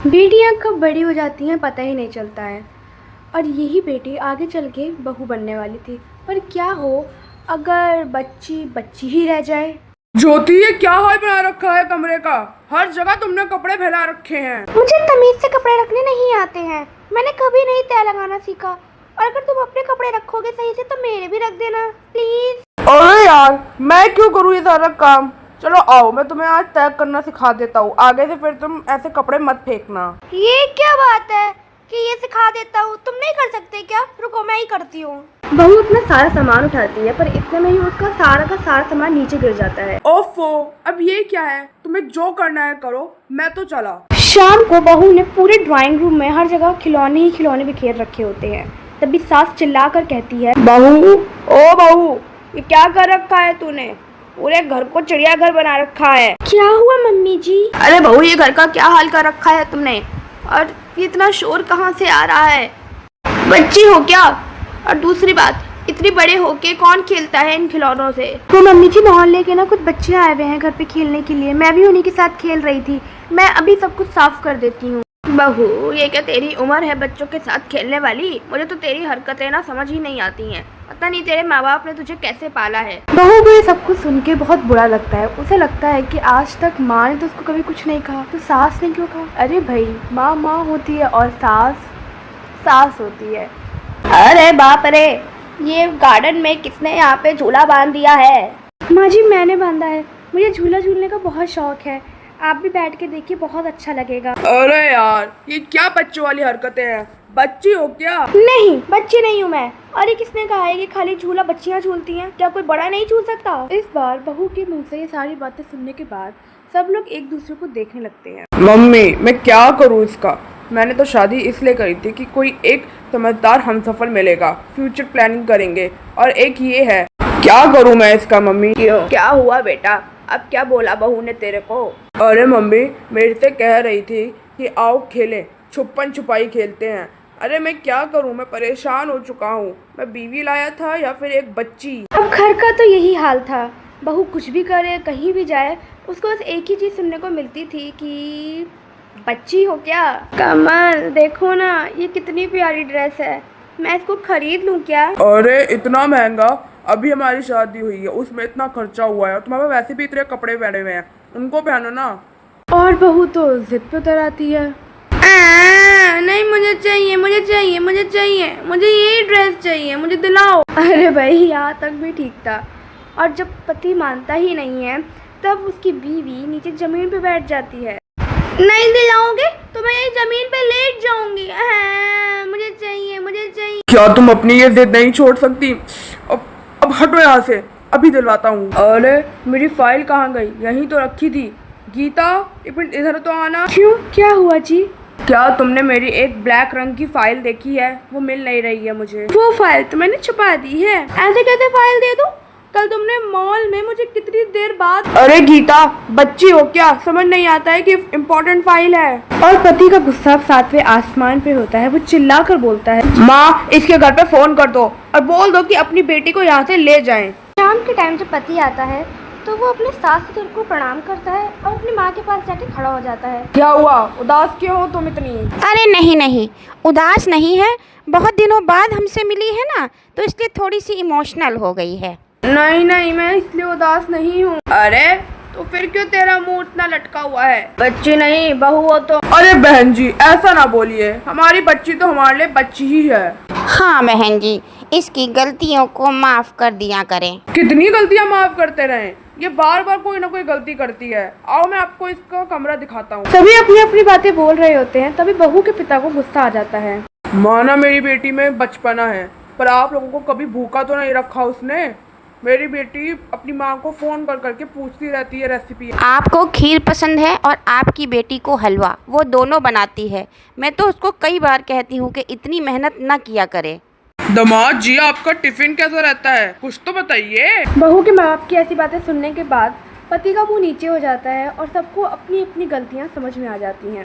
बेटियां कब बड़ी हो जाती हैं पता ही नहीं चलता है। और यही बेटी आगे चल के बहू बनने वाली थी। पर क्या हो अगर बच्ची बच्ची ही रह जाए। ज्योति, ये क्या हाल बना रखा है कमरे का। हर जगह तुमने कपड़े फैला रखे हैं। मुझे तमीज से कपड़े रखने नहीं आते हैं। मैंने कभी नहीं तय लगाना सीखा। और अगर तुम अपने कपड़े रखोगे सही से तो मेरे भी रख देना प्लीज। अरे यार, मैं क्यों करूँ ये सारा काम। चलो आओ, मैं तुम्हें आज तय करना सिखा देता हूँ। आगे से फिर तुम ऐसे कपड़े मत फेंकना। ये क्या बात है कि ये सिखा देता हूँ। तुम नहीं कर सकते क्या? रुको मैं ही करती हूँ। बहू अपना सारा सामान उठाती है पर इतने में ही उसका सारा का सारा सामान नीचे गिर जाता है। ओफो, अब ये क्या है। तुम्हें जो करना है करो, मैं तो चला। शाम को बहू ने पूरे ड्राइंग रूम में हर जगह खिलौने ही खिलौने बिखेर रखे होते हैं। तभी सास चिल्लाकर कहती है, बहू, ओ बहू, ये क्या कर रखा है तूने? पूरे घर को चिड़ियाघर बना रखा है। क्या हुआ मम्मी जी? अरे बहू, ये घर का क्या हाल कर रखा है तुमने? और इतना शोर कहाँ से आ रहा है? बच्ची हो क्या? और दूसरी बात, इतनी बड़े होके कौन खेलता है इन खिलौनों से? तो मम्मी जी, मोहल्ले के ना कुछ बच्चे आए हुए हैं घर पे खेलने के लिए। मैं भी उन्हीं के साथ खेल रही थी। मैं अभी सब कुछ साफ कर देती हूँ। बहू, ये क्या तेरी उम्र है बच्चों के साथ खेलने वाली? मुझे तो तेरी हरकतें ना समझ ही नहीं आती हैं। पता नहीं तेरे माँ बाप ने तुझे कैसे पाला है। बहू को ये सब कुछ सुन के बहुत बुरा लगता है। उसे लगता है कि आज तक माँ ने तो उसको कभी कुछ नहीं कहा, तो सास ने क्यों कहा? अरे भाई, माँ माँ होती है और सास सास होती है। अरे बाप रे, ये गार्डन में किसने यहाँ पे झूला बांध दिया है? माँ जी, मैंने बांधा है। मुझे झूला झूलने का बहुत शौक है। आप भी बैठ के देखिए, बहुत अच्छा लगेगा। अरे यार, ये क्या बच्चों वाली हरकतें हैं। बच्ची हो क्या? नहीं, बच्ची नहीं हूँ मैं। और ये किसने कहा है कि खाली झूला बच्चियाँ झूलती हैं? क्या कोई बड़ा नहीं झूल सकता? इस बार बहू के मुंह से ये सारी बातें सुनने के बाद सब लोग एक दूसरे को देखने लगते हैं। मम्मी, मैं क्या करूँ इसका। मैंने तो शादी इसलिए करी थी कि कोई एक समझदार हमसफर मिलेगा, फ्यूचर प्लानिंग करेंगे, और एक ये है। क्या करूँ मैं इसका मम्मी? क्यों, क्या हुआ बेटा? अब क्या बोला बहू ने तेरे को? अरे मम्मी, मेरे से कह रही थी कि आओ खेलें, छुपन छुपाई खेलते हैं। अरे मैं क्या करूं, मैं परेशान हो चुका हूं। मैं बीवी लाया था या फिर एक बच्ची। अब घर का तो यही हाल था। बहू कुछ भी करे, कहीं भी जाए, उसको बस एक ही चीज़ सुनने को मिलती थी कि बच्ची हो क्या? कमल देखो ना, ये कितनी प्यारी ड्रेस है। मैं इसको खरीद लूँ क्या? अरे इतना महंगा। अभी हमारी शादी हुई है, उसमें इतना खर्चा हुआ है, और तुम्हारे पास वैसे भी इतने कपड़े पहने हुए हैं, उनको पहनो ना। और बहू तो जिद पे उतर आती है। नहीं, मुझे चाहिए, मुझे चाहिए, मुझे चाहिए, मुझे यही ड्रेस चाहिए, मुझे दिलाओ। अरे भाई, यहाँ तक भी ठीक था। और जब पति मानता ही नहीं है तब उसकी बीवी नीचे जमीन पे बैठ जाती है। नहीं दिलाओगे तो मैं यही जमीन पे लेट जाऊंगी। मुझे चाहिए, मुझे चाहिए। क्या तुम अपनी ये जिद नहीं छोड़ सकती? अब हटो यहाँ से, अभी दिलवाता हूँ। अरे मेरी फाइल कहाँ गई? यहीं तो रखी थी। गीता, एक मिनट इधर तो आना। क्यों, क्या हुआ जी? क्या तुमने मेरी एक ब्लैक रंग की फाइल देखी है? वो मिल नहीं रही है मुझे। वो फाइल तो मैंने छुपा दी है। ऐसे कैसे फाइल दे दूं? कल तुमने मॉल में मुझे कितनी देर बाद। अरे गीता, बच्ची हो क्या? समझ नहीं आता है कि इम्पोर्टेंट फाइल है। और पति का गुस्सा सातवें आसमान पे होता है। वो चिल्ला कर बोलता है, माँ, इसके घर पे फोन कर दो और बोल दो कि अपनी बेटी को यहाँ से ले जाएं। शाम के टाइम जब पति आता है तो वो अपने सास ससुर को प्रणाम करता है और अपनी माँ के पास जाके खड़ा हो जाता है। क्या हुआ, उदास क्यों हो तुम इतनी? अरे नहीं नहीं, उदास नहीं है। बहुत दिनों बाद हमसे मिली है ना, तो इसलिए थोड़ी सी इमोशनल हो गई है। नहीं नहीं, मैं इसलिए उदास नहीं हूँ। अरे तो फिर क्यों तेरा मुंह इतना लटका हुआ है? बच्ची नहीं, बहू हो तो। अरे बहन जी, ऐसा ना बोलिए। हमारी बच्ची तो हमारे लिए बच्ची ही है। हाँ बहन जी, इसकी गलतियों को माफ़ कर दिया करें। कितनी गलतियाँ माफ करते रहें? ये बार बार कोई ना कोई गलती करती है। आओ मैं आपको इसका कमरा दिखाता हूँ। सभी अपनी अपनी बातें बोल रहे होते हैं, तभी बहू के पिता को गुस्सा आ जाता है। माना मेरी बेटी में बचपना है, पर आप लोगों को कभी भूखा तो नहीं रखा उसने। मेरी बेटी अपनी माँ को फ़ोन कर करके पूछती रहती है रेसिपी। आपको खीर पसंद है और आपकी बेटी को हलवा, वो दोनों बनाती है। मैं तो उसको कई बार कहती हूँ कि इतनी मेहनत ना किया करे। दामाद जी, आपका टिफिन कैसा रहता है? कुछ तो बताइए। बहू के माँ बाप की ऐसी बातें सुनने के बाद पति का मुंह नीचे हो जाता है और सबको अपनी अपनी गलतियाँ समझ में आ जाती हैं।